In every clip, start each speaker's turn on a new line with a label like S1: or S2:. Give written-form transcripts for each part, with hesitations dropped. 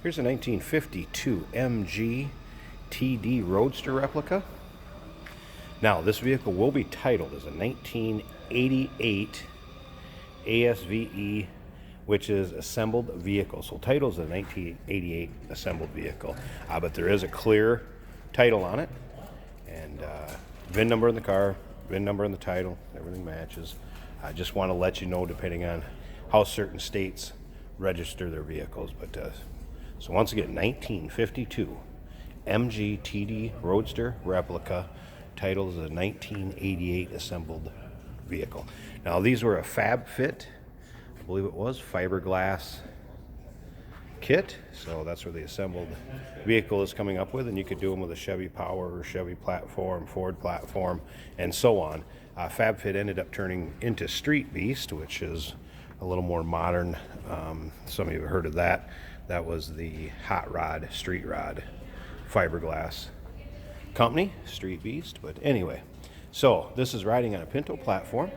S1: Here's a 1952 MG TD Roadster replica. Now, this vehicle will be titled as a 1988 ASVE, which is assembled vehicle. So title is a 1988 assembled vehicle, but there is a clear title on it, and VIN number in the car, VIN number in the title, everything matches. I just want to let you know, depending on how certain states register their vehicles. But so once again, 1952 MG TD Roadster replica, title is a 1988 assembled vehicle. Now, these were a fab fit, I believe it was fiberglass kit, so that's where the assembled vehicle is coming up with, and you could do them with a Chevy Power or Chevy platform, Ford platform, and so on. Fab fit ended up turning into Street Beast, which is a little more modern. Some of you have heard of that. That was the hot rod, street rod, fiberglass company, Street Beast. But anyway, so this is riding on a Pinto platform.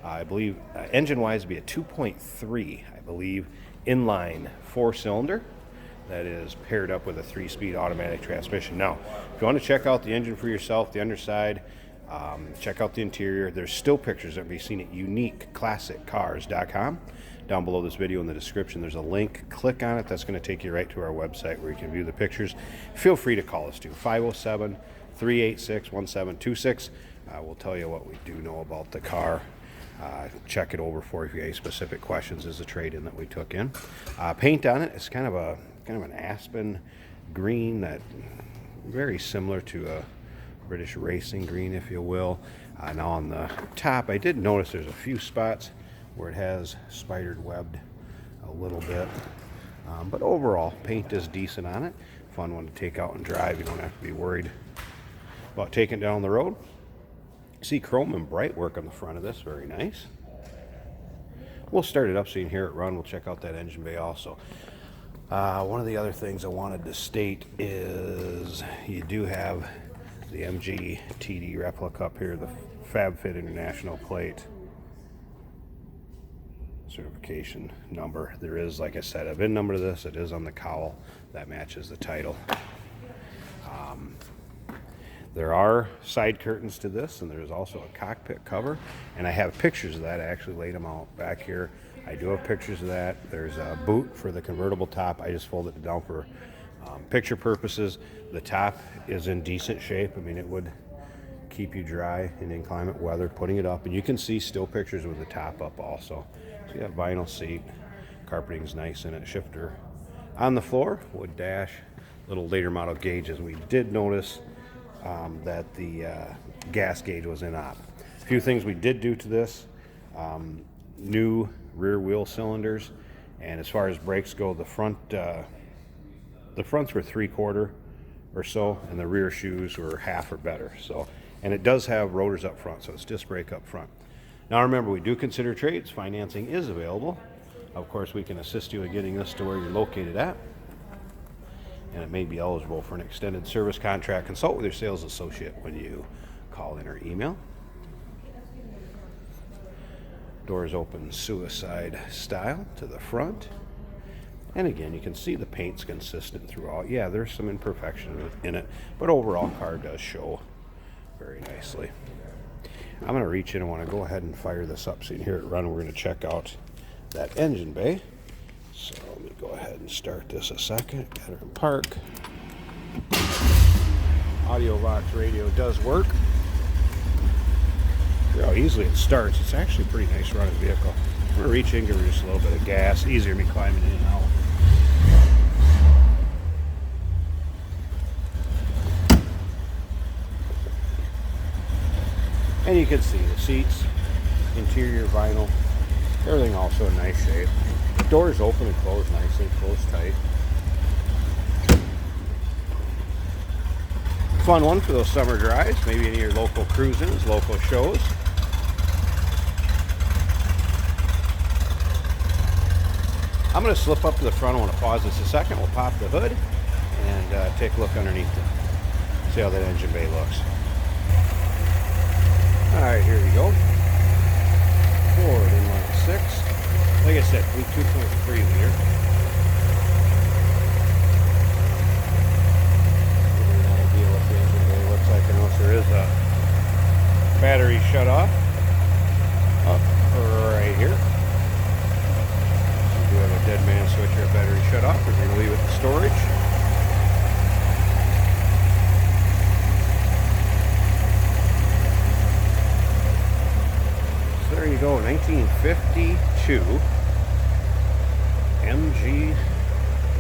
S1: I believe engine-wise be a 2.3, I believe, inline 4-cylinder that is paired up with a 3-speed automatic transmission. Now, if you want to check out the engine for yourself, the underside, check out the interior. There's still pictures that can be seen at uniqueclassiccars.com. Down below this video in the description, there's a link. Click on it. That's going to take you right to our website where you can view the pictures. Feel free to call us too, 507-386-1726. We'll tell you what we do know about the car. Check it over for you if you have any specific questions. Is a trade-in that we took in. Paint on it is kind of an aspen green, that very similar to a British racing green, if you will. Now on the top, I did notice there's a few spots where it has spidered webbed a little bit, but overall paint is decent on it. Fun one to take out and drive. You don't have to be worried about taking it down the road. See chrome and bright work on the front of this, very nice. We'll start it up so you can hear it run. We'll check out that engine bay also. One of the other things I wanted to state is you do have the MG TD replica up here, the Fab Fit International plate certification number. There is, like I said, a VIN number to this. It is on the cowl that matches the title. There are side curtains to this, and there's also a cockpit cover, and I have pictures of that. I actually laid them out back here. I do have pictures of that. There's a boot for the convertible top. I just folded it down for picture purposes. The top is in decent shape. I mean, it would keep you dry in inclement weather putting it up, and you can see still pictures with the top up also. So you have vinyl seat, carpeting's nice in it, shifter on the floor, wood dash, little later model gauges. We did notice that the gas gauge was in op. A few things we did do to this: new rear wheel cylinders, and as far as brakes go, the fronts were 3/4 or so, and the rear shoes were half or better. So, and it does have rotors up front, so it's disc brake up front. Now remember, we do consider trades. Financing is available. Of course, we can assist you in getting this to where you're located at, and it may be eligible for an extended service contract. Consult with your sales associate when you call in or email. Doors open suicide style to the front. And again, you can see the paint's consistent throughout. Yeah, there's some imperfection in it, but overall car does show very nicely. I'm going to reach in. I want to go ahead and fire this up so you can hear it run. We're going to check out that engine bay. So let me go ahead and start this a second. Got her in park. Audio box radio does work. See how easily it starts. It's actually a pretty nice running vehicle. I'm going to reach in, give her just a little bit of gas. Easier me climbing in and out. And you can see the seats, interior vinyl, everything also in nice shape. Doors open and close nicely, close tight. Fun one for those summer drives, maybe any of your local cruisins, local shows. I'm going to slip up to the front. I want to pause this a second. We'll pop the hood and take a look underneath it. See how that engine bay looks. Alright, here we go. Ford inline 6. Like I said, 2.3 liter. you go, 1952 MG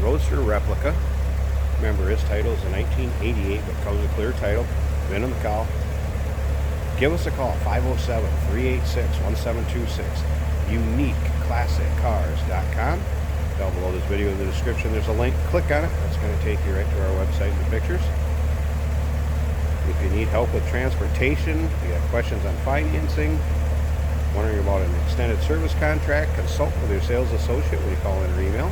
S1: Roadster Replica. Remember, his title is a 1988, but comes with a clear title. VIN on the cow. Give us a call, 507-386-1726. UniqueClassicCars.com. Down below this video in the description, there's a link. Click on it. That's going to take you right to our website and the pictures. If you need help with transportation, if you have questions on financing, wondering about an extended service contract, consult with your sales associate when you call in or email.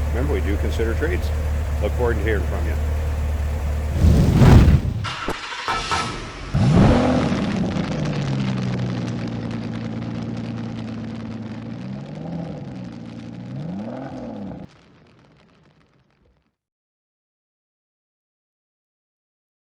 S1: Remember, we do consider trades. Look forward to hearing from you.